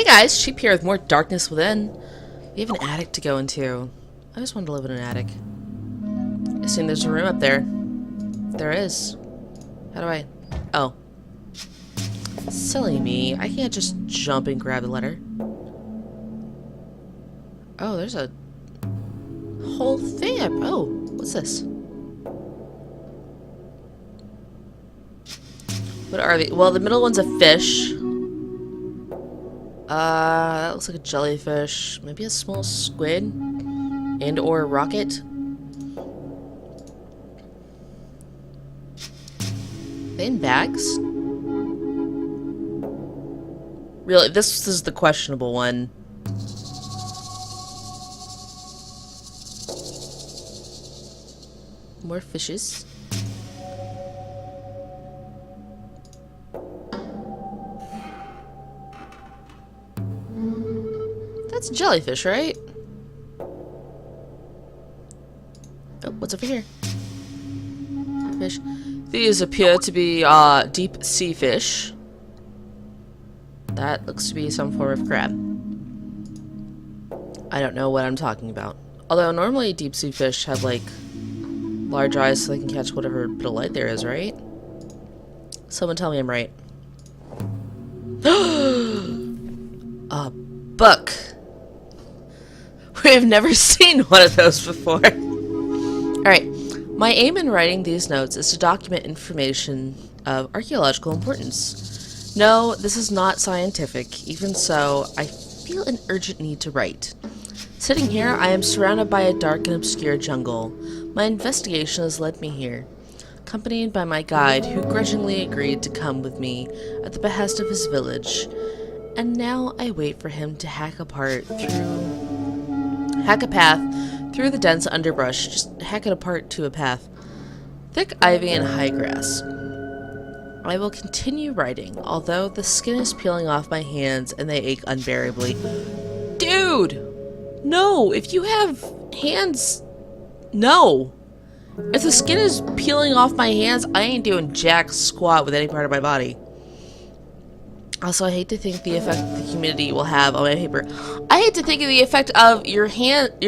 Hey guys, Sheep here with more darkness within. We have an attic to go into. I just wanted to live in an attic. I assume there's a room up there. There is. How do I... Oh. Silly me. I can't just jump and grab the letter. Oh, there's a whole thing. Oh, what's this? What are they? Well, the middle one's a fish. That looks like a jellyfish. Maybe a small squid? And or a rocket? Are they in bags? Really, this is the questionable one. More fishes. That's a jellyfish, right? Oh, what's over here? Fish. These appear to be deep sea fish. That looks to be some form of crab. I don't know what I'm talking about. Although normally deep sea fish have like large eyes so they can catch whatever bit of light there is, right? Someone tell me I'm right. A book. We've never seen one of those before. Alright, my aim in writing these notes is to document information of archaeological importance. No, this is not scientific. Even so, I feel an urgent need to write. Sitting here, I am surrounded by a dark and obscure jungle. My investigation has led me here, accompanied by my guide, who grudgingly agreed to come with me at the behest of his village. And now I wait for him to hack a path through the dense underbrush. Just hack it apart to a path. Thick ivy and high grass. I will continue writing, although the skin is peeling off my hands and they ache unbearably. Dude! No! If you have hands... No! If the skin is peeling off my hands, I ain't doing jack squat with any part of my body. Also, I hate to think the effect the humidity will have on my paper. I hate to think of the effect of your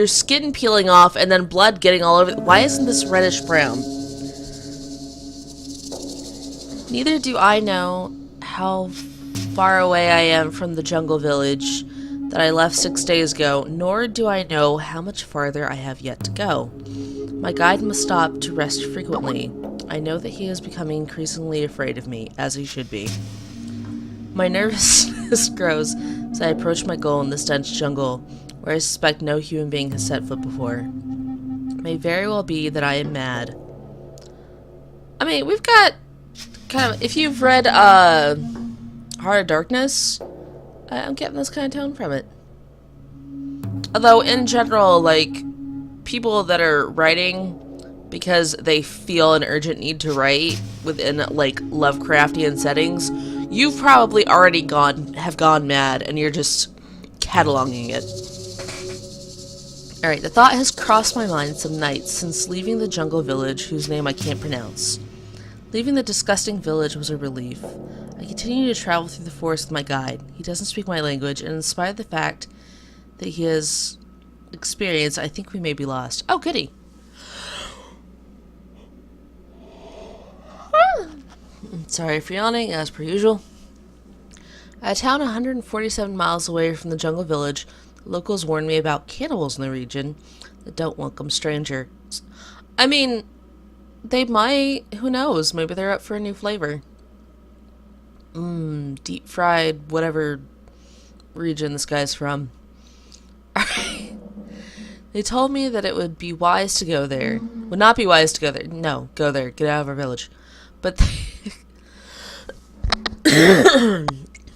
skin peeling off and then blood getting all over. Why isn't this reddish brown? Neither do I know how far away I am from the jungle village that I left 6 days ago, nor do I know how much farther I have yet to go. My guide must stop to rest frequently. I know that he is becoming increasingly afraid of me, as he should be. My nervousness grows as I approach my goal in this dense jungle, where I suspect no human being has set foot before. It may very well be that I am mad. I mean, we've got kind of... If you've read Heart of Darkness, I'm getting this kind of tone from it. Although, in general, like, people that are writing because they feel an urgent need to write within, like, Lovecraftian settings... You've probably already have gone mad, and you're just cataloging it. Alright, the thought has crossed my mind some nights since leaving the jungle village, whose name I can't pronounce. Leaving the disgusting village was a relief. I continue to travel through the forest with my guide. He doesn't speak my language, and in spite of the fact that he has experience, I think we may be lost. Oh, goody! Sorry for yawning, as per usual. At a town 147 miles away from the jungle village, locals warned me about cannibals in the region that don't welcome strangers. I mean, they might. Who knows? Maybe they're up for a new flavor. Deep fried, whatever region this guy's from. They told me that it would be wise to go there. Would not be wise to go there. No, go there. Get out of our village. But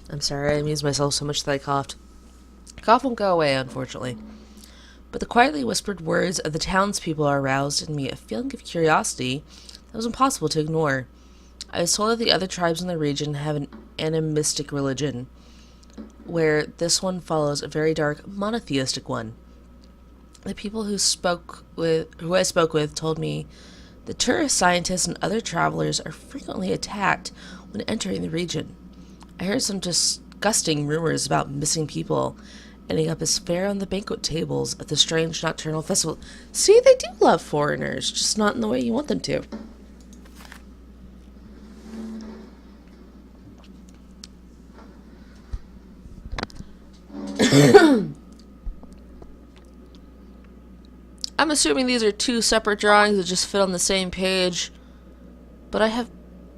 I'm sorry, I amused myself so much that I coughed. Cough won't go away, unfortunately. But the quietly whispered words of the townspeople aroused in me a feeling of curiosity that was impossible to ignore. I was told that the other tribes in the region have an animistic religion, where this one follows a very dark monotheistic one. The people who I spoke with told me The tourist scientists and other travelers are frequently attacked when entering the region. I heard some disgusting rumors about missing people ending up as fare on the banquet tables at the strange nocturnal festival. See, they do love foreigners, just not in the way you want them to. I'm assuming these are two separate drawings that just fit on the same page. But I have...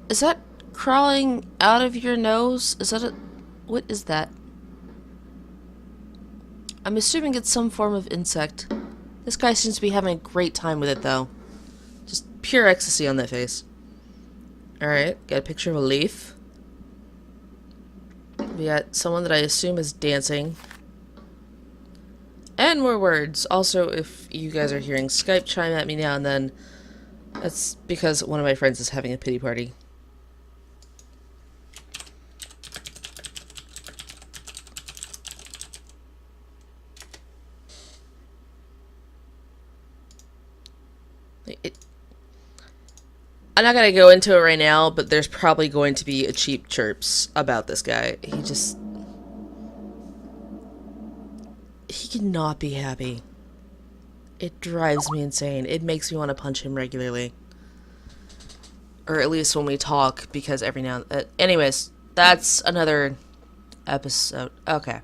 Is that crawling out of your nose? Is that a... What is that? I'm assuming it's some form of insect. This guy seems to be having a great time with it, though. Just pure ecstasy on that face. Alright, got a picture of a leaf. We got someone that I assume is dancing. And more words. Also, if you guys are hearing Skype chime at me now and then, that's because one of my friends is having a pity party. I'm not gonna go into it right now, but there's probably going to be a cheap chirps about this guy. He cannot be happy. It drives me insane. It makes me want to punch him regularly. Or at least when we talk, because every now and... anyways, that's another episode. Okay.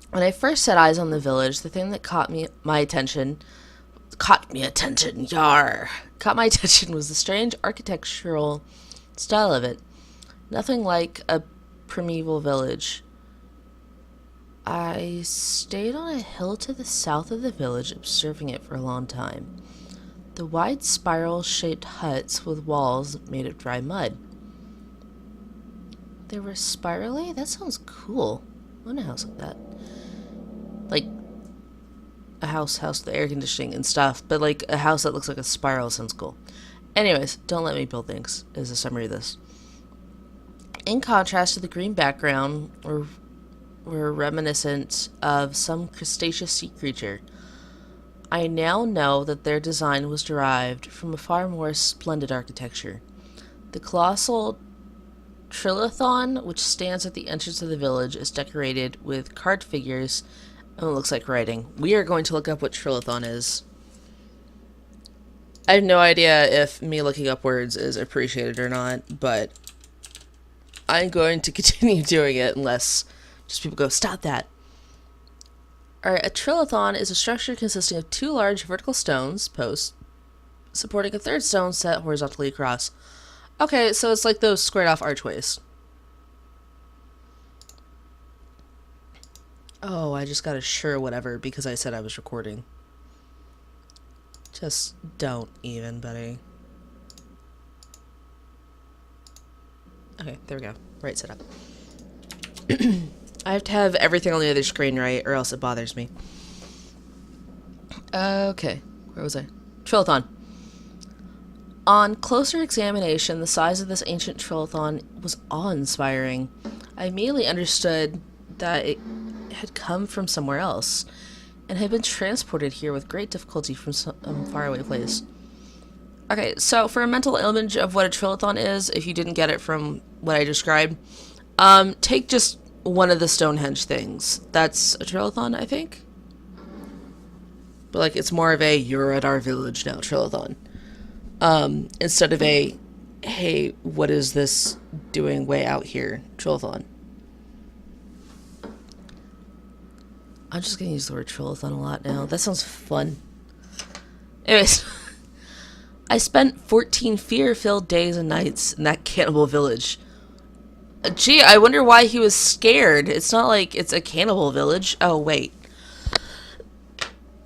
When I first set eyes on the village, the thing that caught my attention was the strange architectural style of it. Nothing like a primeval village. I stayed on a hill to the south of the village, observing it for a long time. The wide spiral-shaped huts with walls made of dry mud. They were spirally? That sounds cool. I want a house like that. Like, a house with air conditioning and stuff, but like a house that looks like a spiral sounds cool. Anyways, don't let me build things, is a summary of this. In contrast to the green background, were reminiscent of some crustaceous sea creature. I now know that their design was derived from a far more splendid architecture. The colossal trilithon, which stands at the entrance of the village, is decorated with carved figures and it looks like writing. We are going to look up what trilithon is. I have no idea if me looking up words is appreciated or not, but I'm going to continue doing it unless just people go, stop that. Alright, a trilithon is a structure consisting of two large vertical stones, posts, supporting a third stone set horizontally across. Okay, so it's like those squared off archways. Oh, I just got a sure whatever because I said I was recording. Just don't even, buddy. Okay, there we go. Right setup. I have to have everything on the other screen right, or else it bothers me. Okay, where was I? Trilithon. On closer examination, the size of this ancient trilithon was awe-inspiring. I immediately understood that it had come from somewhere else, and had been transported here with great difficulty from some faraway place. Okay, so for a mental image of what a trilithon is, if you didn't get it from what I described, take just one of the Stonehenge things. That's a trilithon, I think? But, like, it's more of a, you're at our village now, trilithon. Instead of a, hey, what is this doing way out here, trilithon. I'm just gonna use the word trilithon a lot now. That sounds fun. Anyways, I spent 14 fear-filled days and nights in that cannibal village. Gee, I wonder why he was scared. It's not like it's a cannibal village. Oh, wait.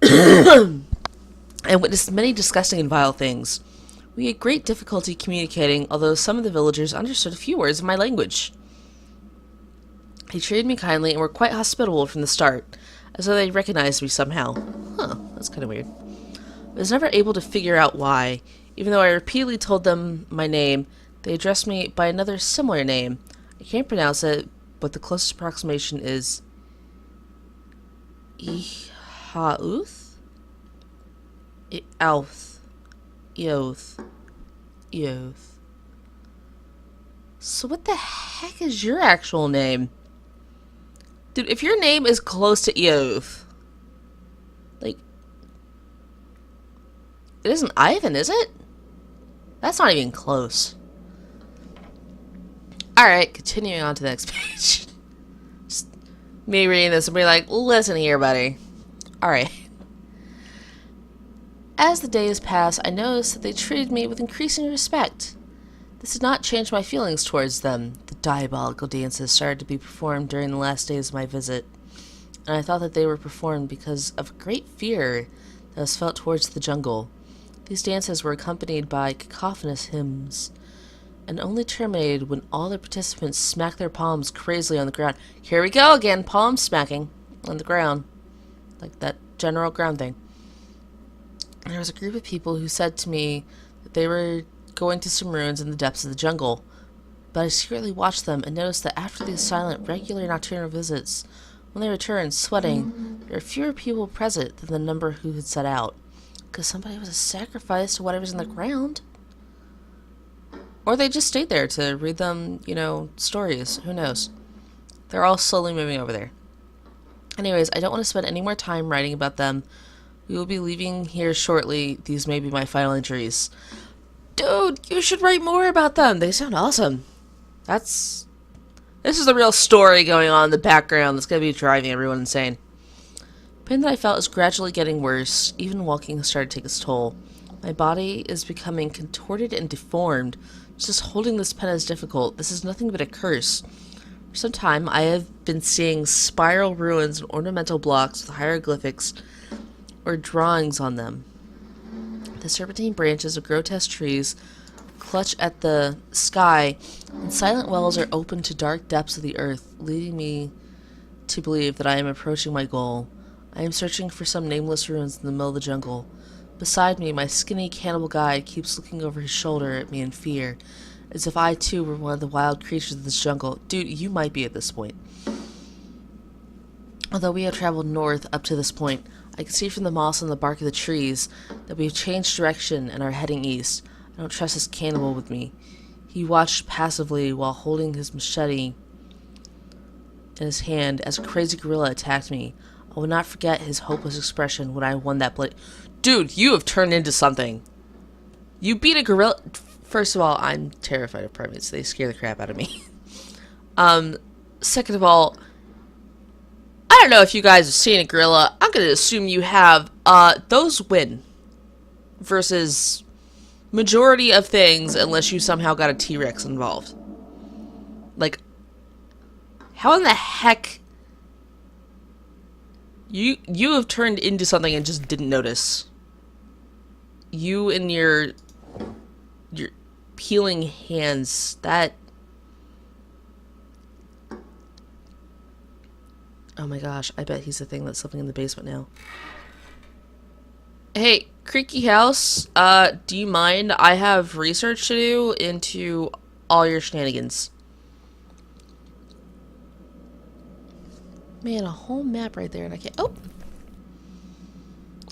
I witnessed many disgusting and vile things. We had great difficulty communicating, although some of the villagers understood a few words of my language. They treated me kindly and were quite hospitable from the start, as though they recognized me somehow. Huh, that's kind of weird. I was never able to figure out why. Even though I repeatedly told them my name, they addressed me by another similar name. I can't pronounce it, but the closest approximation is Ihauth? Eoth. So what the heck is your actual name? Dude, if your name is close to Eov, like, it isn't Ivan, is it? That's not even close. Alright, continuing on to the next page. Just me reading this and be like, listen here, buddy. Alright. As the days passed, I noticed that they treated me with increasing respect. This did not change my feelings towards them. The diabolical dances started to be performed during the last days of my visit, and I thought that they were performed because of great fear that was felt towards the jungle. These dances were accompanied by cacophonous hymns, and only terminated when all the participants smacked their palms crazily on the ground. Here we go again, palm smacking on the ground. Like that general ground thing. There was a group of people who said to me that they were going to some ruins in the depths of the jungle, but I secretly watched them and noticed that after these silent, regular nocturnal visits, when they returned, sweating, there were fewer people present than the number who had set out, because somebody was a sacrifice to whatever's in the ground. Or they just stayed there to read them, stories. Who knows? They're all slowly moving over there. Anyways, I don't want to spend any more time writing about them. We will be leaving here shortly. These may be my final entries. Dude, you should write more about them. They sound awesome. This is the real story going on in the background that's going to be driving everyone insane. The pain that I felt is gradually getting worse. Even walking has started to take its toll. My body is becoming contorted and deformed. Just holding this pen is difficult. This is nothing but a curse. For some time, I have been seeing spiral ruins and ornamental blocks with hieroglyphics or drawings on them. The serpentine branches of grotesque trees clutch at the sky, and silent wells are open to dark depths of the earth, leading me to believe that I am approaching my goal. I am searching for some nameless ruins in the middle of the jungle. Beside me, my skinny cannibal guide keeps looking over his shoulder at me in fear, as if I too were one of the wild creatures of this jungle. Dude, you might be at this point. Although we have traveled north up to this point, I can see from the moss on the bark of the trees that we have changed direction and are heading east. I don't trust this cannibal with me. He watched passively while holding his machete in his hand as a crazy gorilla attacked me. I will not forget his hopeless expression when I won that blade. Dude, you have turned into something. You beat a gorilla. First of all, I'm terrified of primates. They scare the crap out of me. Second of all, I don't know if you guys have seen a gorilla. I'm going to assume you have. Those win. Versus majority of things, unless you somehow got a T-Rex involved. Like, how in the heck... You have turned into something and just didn't notice. You and your peeling hands, that... Oh my gosh, I bet he's the thing that's living in the basement now. Hey, Creaky House, do you mind? I have research to do into all your shenanigans. Man, a whole map right there and I can't... Oh!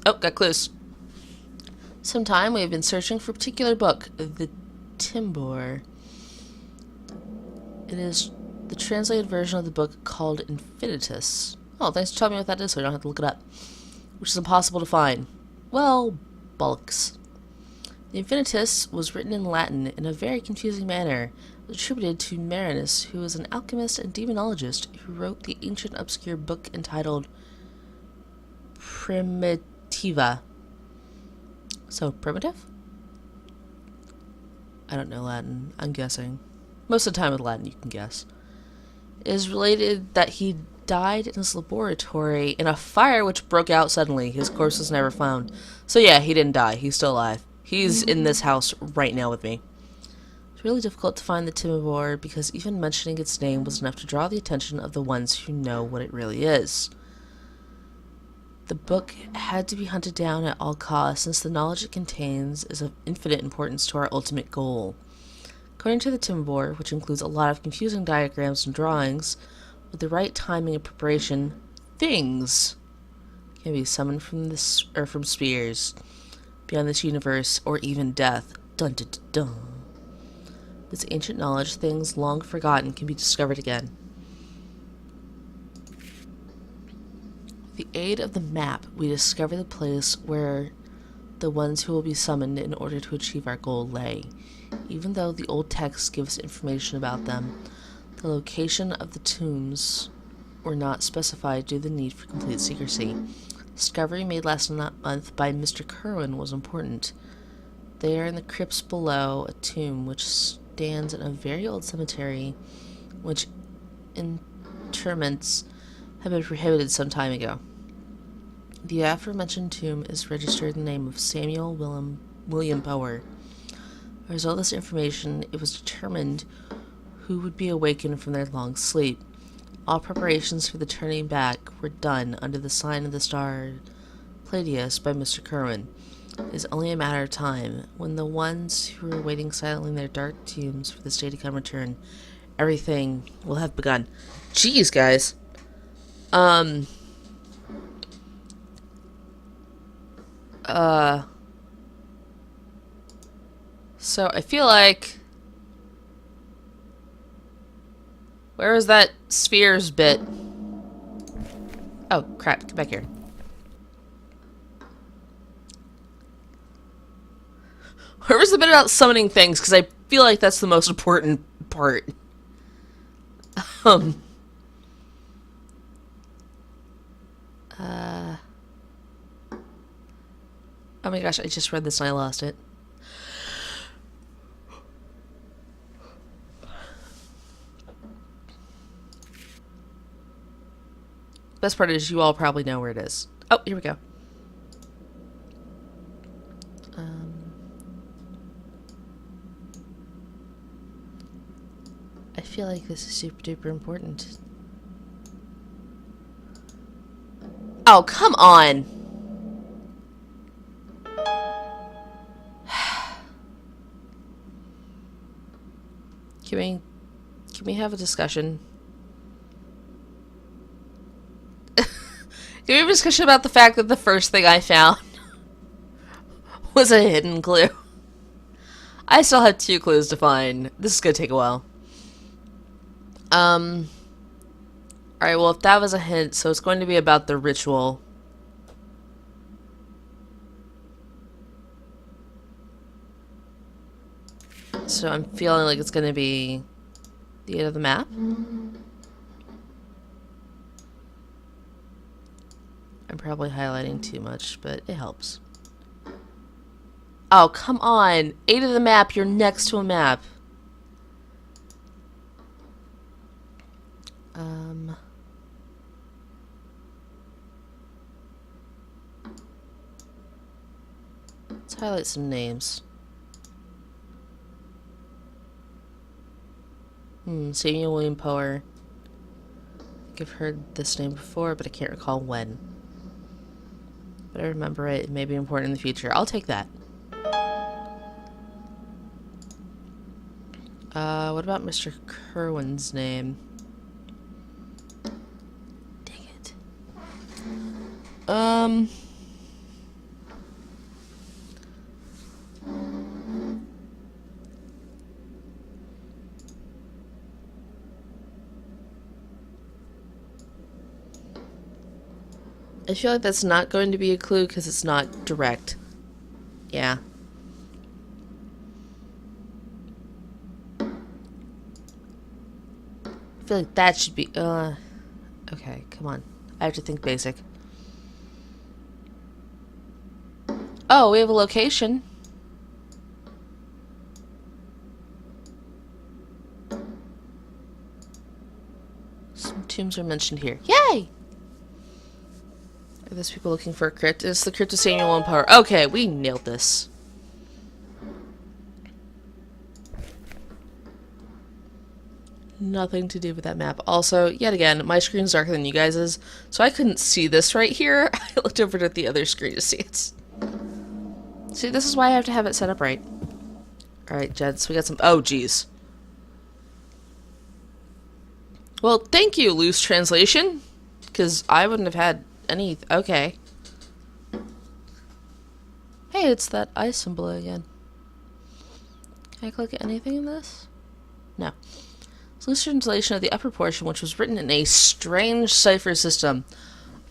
Oh, got clues. Sometime we have been searching for a particular book, the Timbor. It is the translated version of the book called Infinitus. Oh, thanks for telling me what that is so I don't have to look it up. Which is impossible to find. Well, bollocks. The Infinitus was written in Latin in a very confusing manner, attributed to Marinus, who was an alchemist and demonologist who wrote the ancient obscure book entitled Primitiva. So, primitive? I don't know Latin. I'm guessing. Most of the time with Latin, you can guess. It is related that he died in his laboratory in a fire which broke out suddenly. His corpse was never found. So yeah, he didn't die. He's still alive. He's in this house right now with me. It's really difficult to find the Timor because even mentioning its name was enough to draw the attention of the ones who know what it really is. The book had to be hunted down at all costs since the knowledge it contains is of infinite importance to our ultimate goal. According to the Timor, which includes a lot of confusing diagrams and drawings, with the right timing and preparation, things can be summoned from from spheres beyond this universe or even death. Dun dun dun dun. This ancient knowledge, things long forgotten, can be discovered again. With the aid of the map, we discover the place where the ones who will be summoned in order to achieve our goal lay. Even though the old texts give us information about them, the location of the tombs were not specified due to the need for complete secrecy. Discovery made last month by Mr. Kerwin was important. There in the crypts below a tomb which stands in a very old cemetery, which interments have been prohibited some time ago. The aforementioned tomb is registered in the name of Samuel William Power. As a result of this information, it was determined who would be awakened from their long sleep. All preparations for the turning back were done under the sign of the star Pleiades by Mr. Kerwin. It is only a matter of time. When the ones who are waiting silently in their dark tombs for this day to come return, everything will have begun. Jeez, guys. So I feel like... Where was that spheres bit? Oh, crap. Get back here. Where was the bit about summoning things? Because I feel like that's the most important part. Oh my gosh, I just read this and I lost it. Best part is you all probably know where it is. Oh, here we go. I feel like this is super duper important. Oh, come on! Can we have a discussion? Can we have a discussion about the fact that the first thing I found was a hidden clue? I still have 2 clues to find. This is gonna take a while. Alright, well, if that was a hint, so it's going to be about the ritual. So I'm feeling like it's going to be the end of the map. I'm probably highlighting too much, but it helps. Oh, come on! 8 of the map, you're next to a map. Let's highlight some names. Samuel William Power. I think I've heard this name before, but I can't recall when. But I remember it. It may be important in the future. I'll take that. What about Mr. Kerwin's name? Dang it. I feel like that's not going to be a clue because it's not direct. Yeah. I feel like that should be, okay, come on. I have to think basic. Oh, we have a location. Some tombs are mentioned here. Yay! Are those people looking for a crypt? It's the crypt of Samuel and Power. Okay, we nailed this. Nothing to do with that map. Also, yet again, my screen's darker than you guys's, so I couldn't see this right here. I looked over at the other screen to see it. See, this is why I have to have it set up right. Alright, Jeds, we got some... Oh, jeez. Well, thank you, loose translation. Because I wouldn't have had any... Okay. Hey, it's that eye symbol again. Can I click anything in this? No. It's loose translation of the upper portion, which was written in a strange cipher system.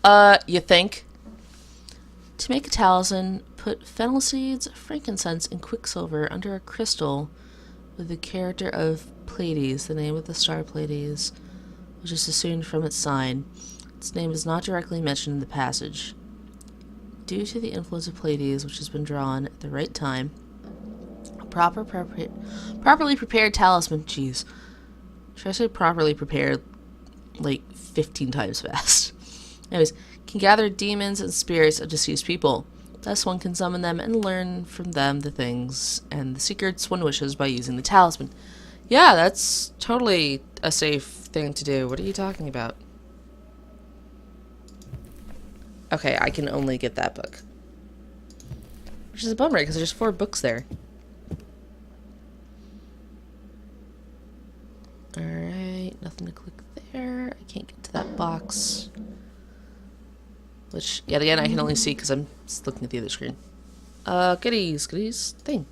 You think? To make a talisman, put fennel seeds, frankincense, and quicksilver under a crystal with the character of Pleiades, the name of the star Pleiades, which is assumed from its sign. Its name is not directly mentioned in the passage. Due to the influence of Pleiades, which has been drawn at the right time, a properly prepared talisman, jeez, should I say properly prepared like 15 times fast? Anyways, can gather demons and spirits of deceased people. Thus one can summon them and learn from them the things and the secrets one wishes by using the talisman. Yeah, that's totally a safe thing to do. What are you talking about? Okay, I can only get that book. Which is a bummer, because there's 4 books there. Alright, nothing to click there. I can't get to that box. Which, yet again, I can only see because I'm just looking at the other screen. Goodies, thing.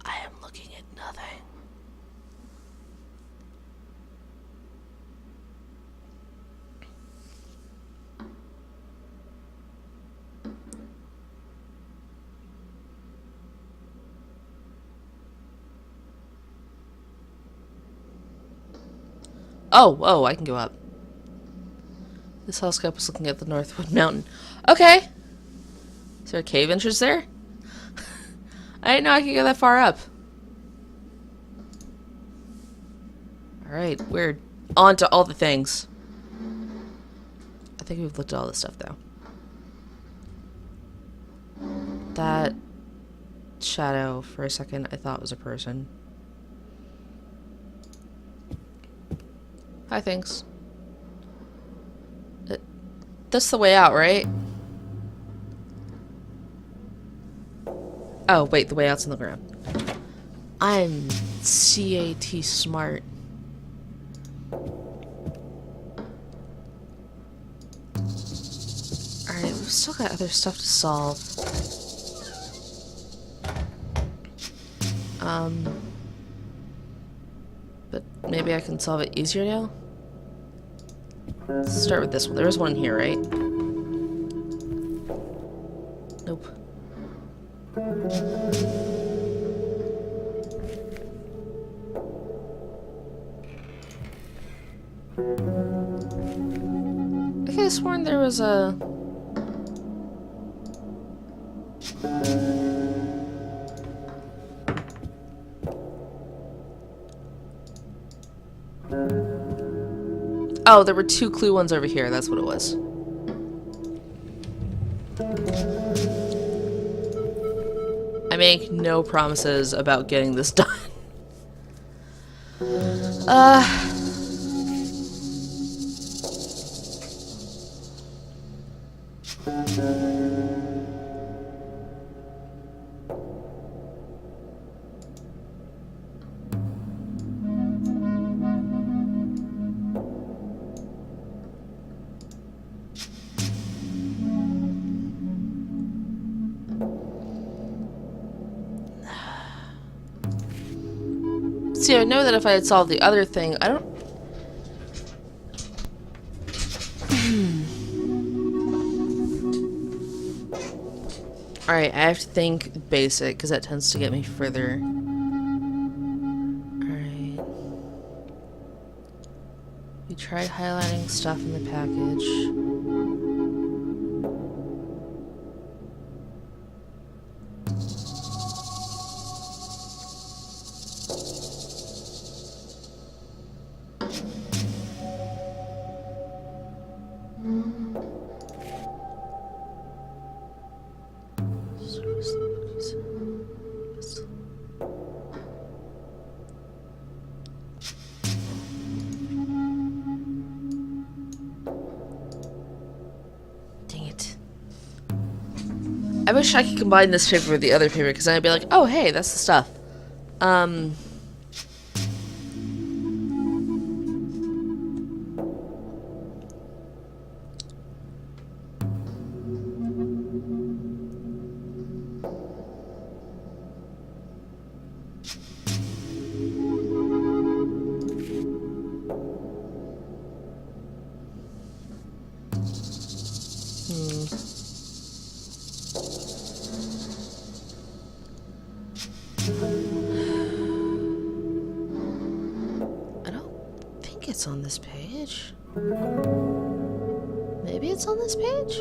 I am looking at nothing. Oh, whoa, I can go up. This telescope is looking at the Northwood Mountain. Okay. Is there a cave entrance there? I didn't know I could go that far up. Alright, we're on to all the things. I think we've looked at all this stuff, though. That shadow, for a second, I thought was a person. Hi, thanks. That's the way out, right? Oh, wait, the way out's on the ground. I'm CAT smart. Alright, we've still got other stuff to solve. But maybe I can solve it easier now? Let's start with this one. There is one here, right? Nope. I could have sworn there was a... Oh, there were 2 clue ones over here. That's what it was. I make no promises about getting this done. See, I know that if I had solved the other thing, I don't... Alright, I have to think basic, because that tends to get me further. Alright. We tried highlighting stuff in the package. I wish I could combine this paper with the other paper, because then I'd be like, oh, hey, that's the stuff. it's on this page. Maybe it's on this page?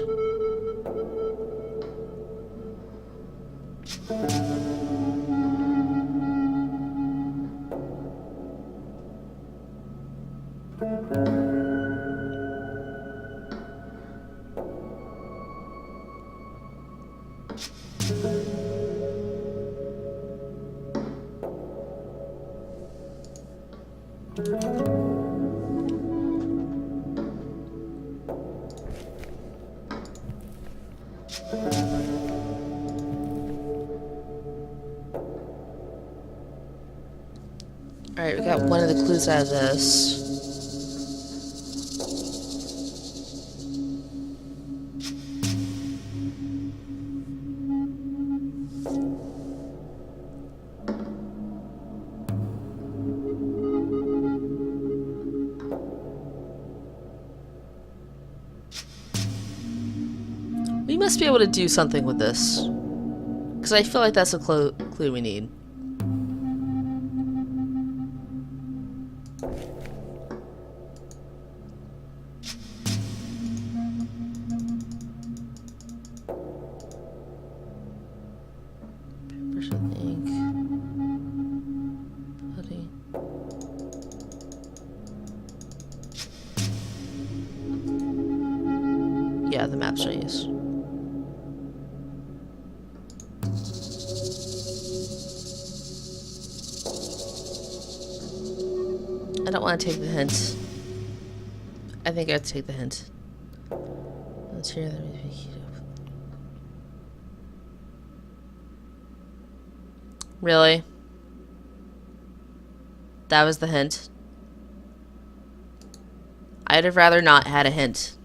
Alright, we got one of the clues out of this. We must be able to do something with this. Because I feel like that's a clue we need. Brush with ink. Putty. Yeah, the map's I use. I don't want to take the hint. I think I'd take the hint. Let's hear that. Really? That was the hint? I'd have rather not had a hint.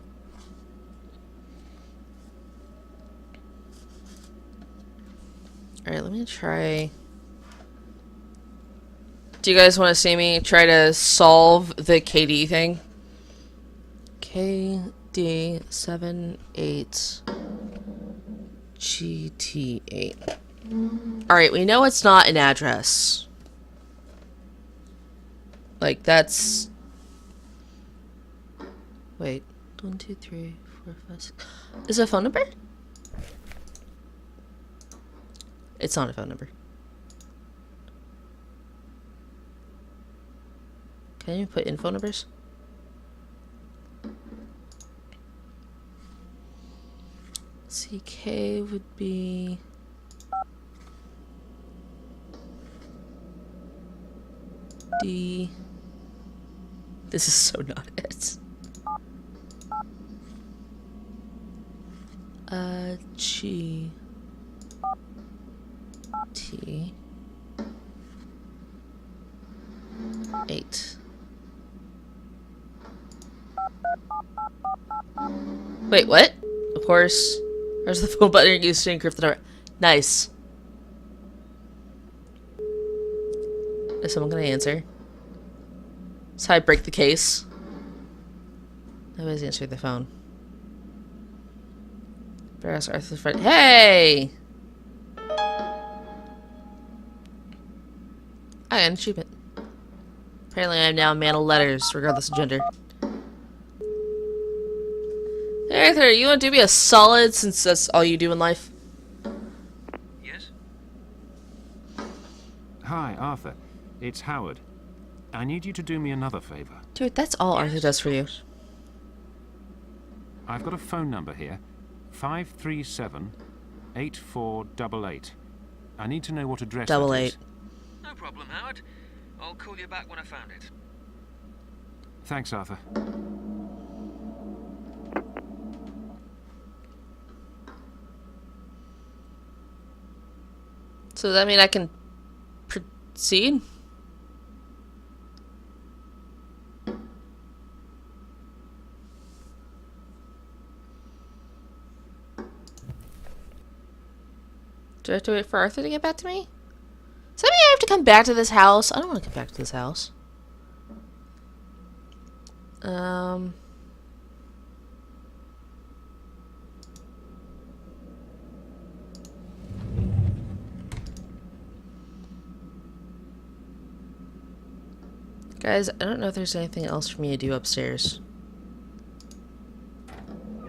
Alright, let me try... Do you guys want to see me try to solve the KD thing? KD78 GT8. Alright, we know it's not an address. Like, that's... Wait. 1, 2, 3, 4, 5, 6... Is it a phone number? It's not a phone number. Can you put in phone numbers? CK would be... D... This is so not it. G... T... 8. Wait, what? Of course. There's the phone button used to encrypt the number. Nice. Is someone gonna answer? That's how I break the case. Nobody's answering the phone. Ask Arthur's friend. Hey! I got an achievement. Apparently I am now a man of letters, regardless of gender. Hey Arthur, you want to do me a solid since that's all you do in life? Yes? Hi, Arthur. It's Howard. I need you to do me another favor. Dude, that's all Arthur does for you. I've got a phone number here. 537-8488. I need to know what address that is. 88. No problem, Howard. I'll call you back when I found it. Thanks, Arthur. So does that mean I can proceed? Do I have to wait for Arthur to get back to me? Does that mean I have to come back to this house? I don't want to come back to this house. Guys, I don't know if there's anything else for me to do upstairs.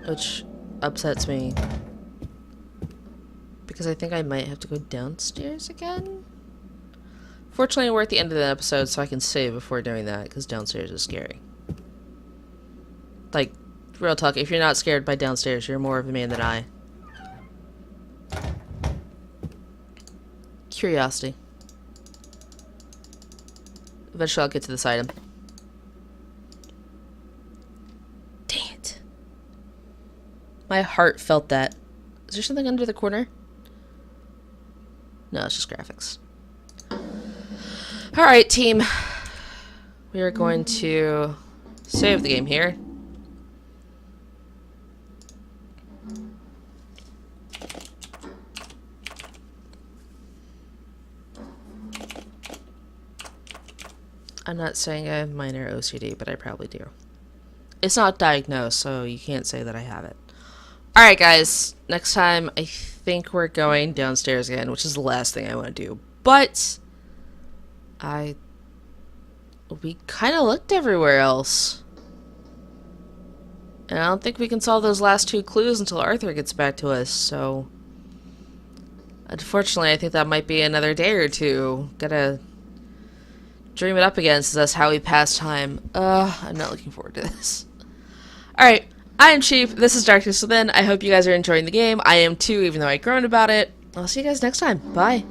Which upsets me. Because I think I might have to go downstairs again? Fortunately, we're at the end of the episode, so I can save before doing that, because downstairs is scary. Like, real talk, if you're not scared by downstairs, you're more of a man than I. Curiosity. Eventually I'll get to this item. Dang it. My heart felt that. Is there something under the corner? No, it's just graphics. Alright, team. We are going to save the game here. I'm not saying I have minor OCD, but I probably do. It's not diagnosed, so you can't say that I have it. Alright, guys. Next time, I think we're going downstairs again, which is the last thing I want to do. But we kind of looked everywhere else. And I don't think we can solve those last 2 clues until Arthur gets back to us, so unfortunately, I think that might be another day or two. Gotta dream it up again, since that's how we pass time. I'm not looking forward to this. Alright, I am Chief, this is Darkness Within. I hope you guys are enjoying the game. I am too, even though I groaned about it. I'll see you guys next time. Bye.